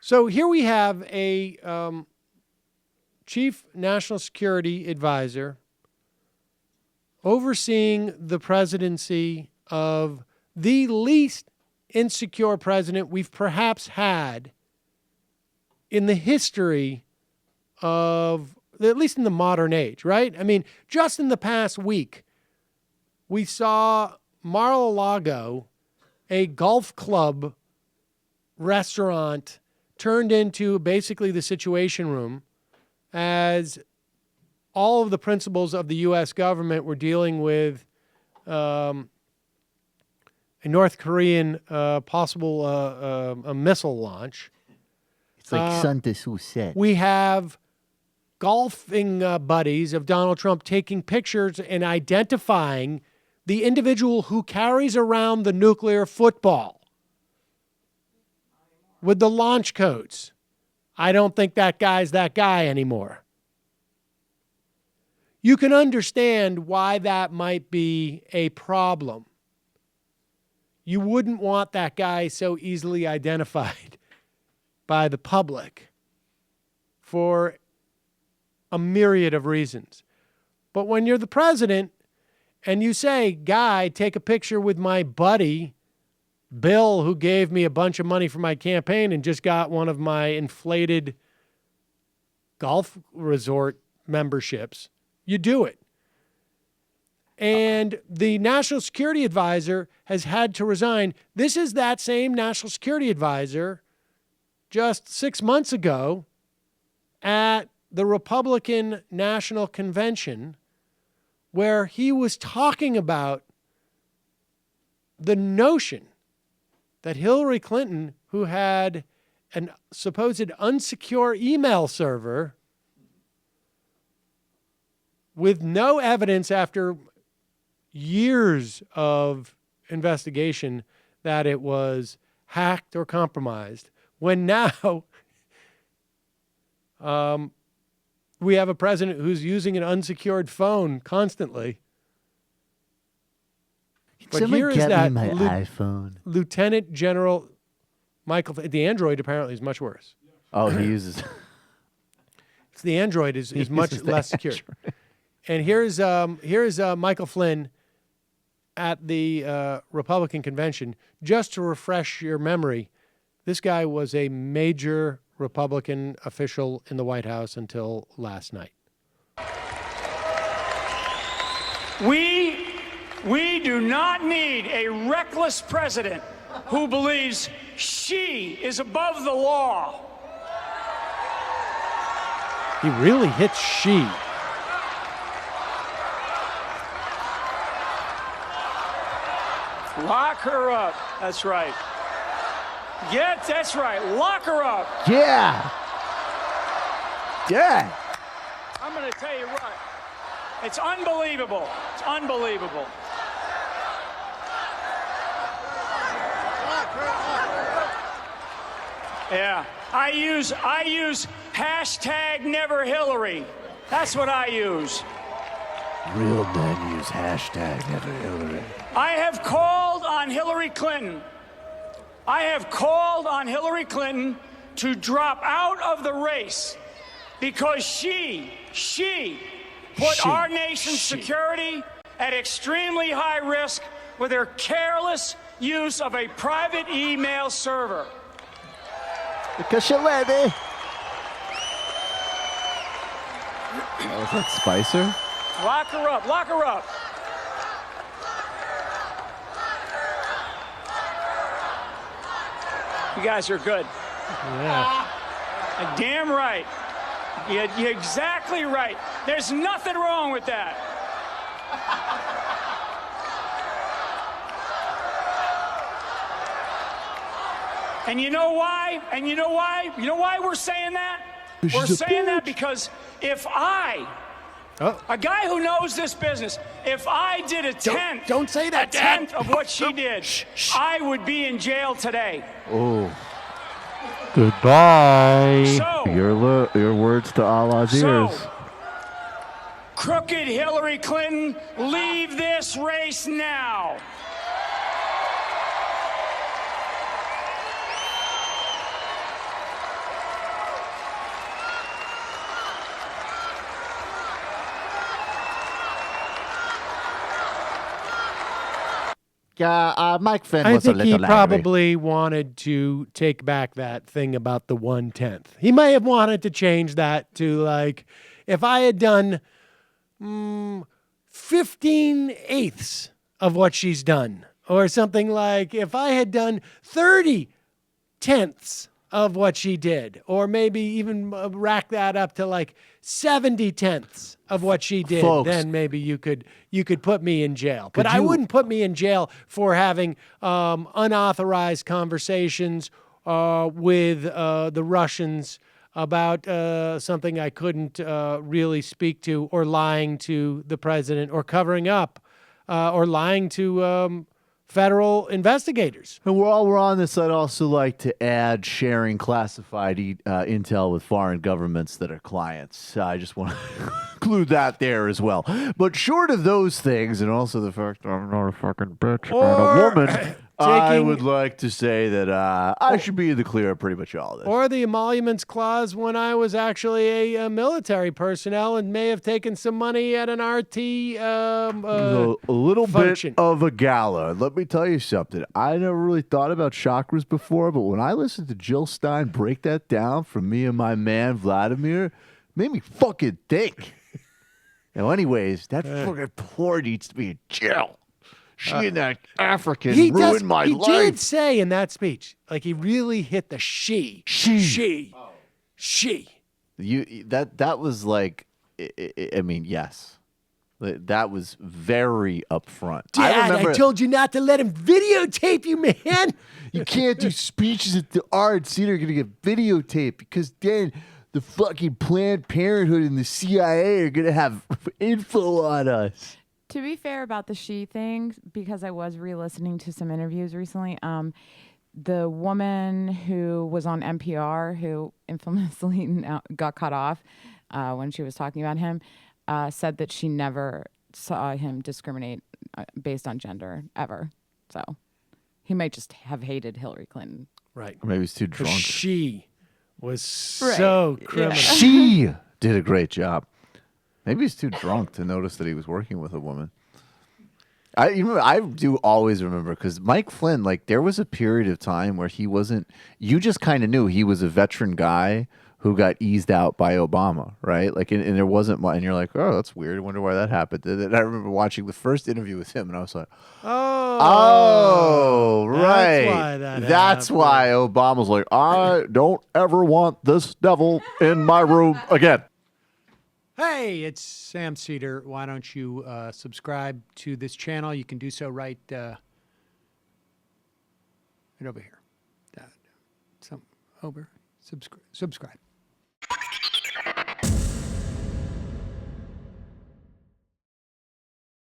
So here we have a chief national security advisor overseeing the presidency of the least insecure president we've perhaps had in the history of, at least in the modern age, right? I mean, just in the past week, we saw Mar-a-Lago, a golf club restaurant, turned into basically the Situation Room, as all of the principals of the U.S. government were dealing with a North Korean possible a missile launch. It's like Sun Tzu said. We have golfing buddies of Donald Trump taking pictures and identifying the individual who carries around the nuclear football with the launch codes. I don't think that guy's that guy anymore. You can understand why that might be a problem. You wouldn't want that guy so easily identified by the public for a myriad of reasons. But when you're the president and you say, guy, take a picture with my buddy, Bill, who gave me a bunch of money for my campaign and just got one of my inflated golf resort memberships, you do it. And the national security advisor has had to resign. This is that same national security advisor just 6 months ago at the Republican National Convention, where he was talking about the notion that Hillary Clinton, who had an supposed unsecure email server with no evidence after years of investigation that it was hacked or compromised, when now we have a president who's using an unsecured phone constantly. But Someone here is get that me my iPhone. Lieutenant General Michael. The Android apparently is much worse. Oh, he uses. It's the Android is much less secure. And here's Michael Flynn at the Republican convention. Just to refresh your memory, this guy was a major Republican official in the White House until last night. We do not need a reckless president who believes she is above the law. He really hits she. Lock her up. That's right. That's right. Lock her up. Yeah. Yeah. I'm going to tell you what. It's unbelievable. It's unbelievable. Yeah. I use hashtag never Hillary. That's what I use. Real men use hashtag never Hillary. I have called on Hillary Clinton. I have called on Hillary Clinton to drop out of the race because she put our nation's security at extremely high risk with her careless use of a private email server. Because she let me. Oh, is that Spicer? Lock her up. Lock her up. You guys are good. Yeah. Damn right. You're exactly right. There's nothing wrong with that. And you know why? And you know why? You know why we're saying that? We're saying that because if a guy who knows this business, if I did a tenth, don't say that, a tenth of what she did, I would be in jail today. Oh. Goodbye. So, Your words to Allah's ears. Crooked Hillary Clinton, leave this race now. Mike Flynn I was a think he little angry. probably wanted to take back that thing about the 1/10. He may have wanted to change that to like, if I had done 15/8 of what she's done, or something like if I had done 30/10 of what she did, or maybe even rack that up to like 70/10 of what she did, Folks. then maybe you could put me in jail. But I you- wouldn't put me in jail for having unauthorized conversations with the Russians about something I couldn't really speak to, or lying to the president, or covering up, or lying to federal investigators. And while we're on this, I'd also like to add sharing classified intel with foreign governments that are clients. I just want to include that there as well. But short of those things, and also the fact that I'm not a fucking bitch and a woman, I would like to say that I should be in the clear of pretty much all this. Or the emoluments clause when I was actually a military personnel and may have taken some money at an RT a little function. bit of a gala. Let me tell you something. I never really thought about chakras before, but when I listened to Jill Stein break that down from me and my man Vladimir, it made me fucking think. Now, anyways, that fucking poor needs to be in jail. She and that African ruined my life. He did say in that speech, like he really hit the she. That was like, I mean, yes. That was very upfront. Dad, I told you not to let him videotape you, man. You can't do speeches at the RNC. They're going to get videotaped because then the fucking Planned Parenthood and the CIA are going to have info on us. To be fair about the she thing, because I was re-listening to some interviews recently, the woman who was on NPR, who infamously got cut off when she was talking about him, said that she never saw him discriminate based on gender, ever. So he might just have hated Hillary Clinton. Right. Or maybe he's too drunk. She was so criminal. She did a great job. Maybe he's too drunk to notice that he was working with a woman. I do always remember, because Mike Flynn, like, there was a period of time where he wasn't, you just kind of knew he was a veteran guy who got eased out by Obama, right? Like, and there wasn't much, and you're like, oh, that's weird. I wonder why that happened. And I remember watching the first interview with him, and I was like, oh, right. That's why Obama's like, I don't ever want this devil in my room again. Hey, it's Sam Seder. Why don't you subscribe to this channel? You can do so right over here. Over. Subscribe.